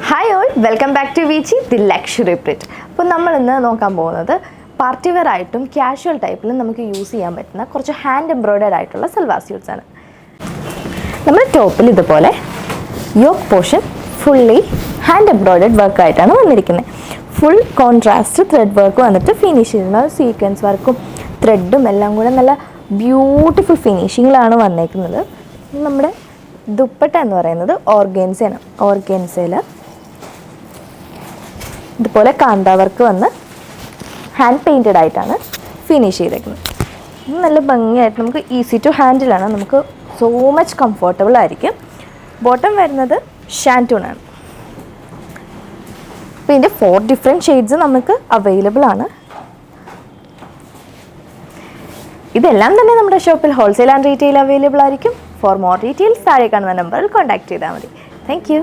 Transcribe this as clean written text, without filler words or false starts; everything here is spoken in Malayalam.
Hi all, welcome back to Veechi the luxury print. അപ്പോൾ നമ്മളിന്ന് നോക്കാൻ പോകുന്നത് പാർട്ടി വെയർ ആയിട്ടും ക്യാഷ്വൽ ടൈപ്പിലും നമുക്ക് യൂസ് ചെയ്യാൻ പറ്റുന്ന കുറച്ച് ഹാൻഡ് എംബ്രോയ്ഡേഡ് ആയിട്ടുള്ള സൽവാർ സ്യൂട്ട്സ് ആണ്. നമ്മൾ ടോപ്പിൽ ഇതുപോലെ യോക്ക് പോർഷൻ ഫുള്ളി ഹാൻഡ് എംബ്രോയ്ഡേഡ് വർക്കായിട്ടാണ് വന്നിരിക്കുന്നത്. ഫുൾ കോൺട്രാസ്റ്റ് ത്രെഡ് വർക്ക് വന്നിട്ട് ഫിനിഷ് ചെയ്യുന്ന സീക്വൻസ് വർക്കും ത്രെഡും എല്ലാം കൂടെ നല്ല ബ്യൂട്ടിഫുൾ ഫിനിഷിങ്ങിലാണ് വന്നേക്കുന്നത്. നമ്മുടെ ദുപ്പട്ട എന്ന് പറയുന്നത് ഓർഗൻസയാണ്. ഓർഗൻസയിൽ ഇതുപോലെ കാന്ത വർക്ക് വന്ന് ഹാൻഡ് പെയിൻറ്റഡ് ആയിട്ടാണ് ഫിനിഷ് ചെയ്തേക്കുന്നത്. നല്ല ഭംഗിയായിട്ട് നമുക്ക് ഈസി ടു ഹാൻഡിലാണ്, നമുക്ക് സോ മച്ച് കംഫർട്ടബിൾ ആയിരിക്കും. ബോട്ടം വരുന്നത് ഷാൻറ്റൂണാണ്. അപ്പോൾ ഇതിൻ്റെ 4 ഡിഫറെൻറ്റ് ഷെയ്ഡ്സ് നമുക്ക് അവൈലബിൾ ആണ്. ഇതെല്ലാം തന്നെ നമ്മുടെ ഷോപ്പിൽ ഹോൾസെയിൽ ആൻഡ് റീറ്റെയിൽ അവൈലബിൾ ആയിരിക്കും. ഫോർ മോർ ഡീറ്റെയിൽസ് താഴെ കാണുന്ന നമ്പറിൽ കോൺടാക്ട് ചെയ്താൽ മതി. Thank you.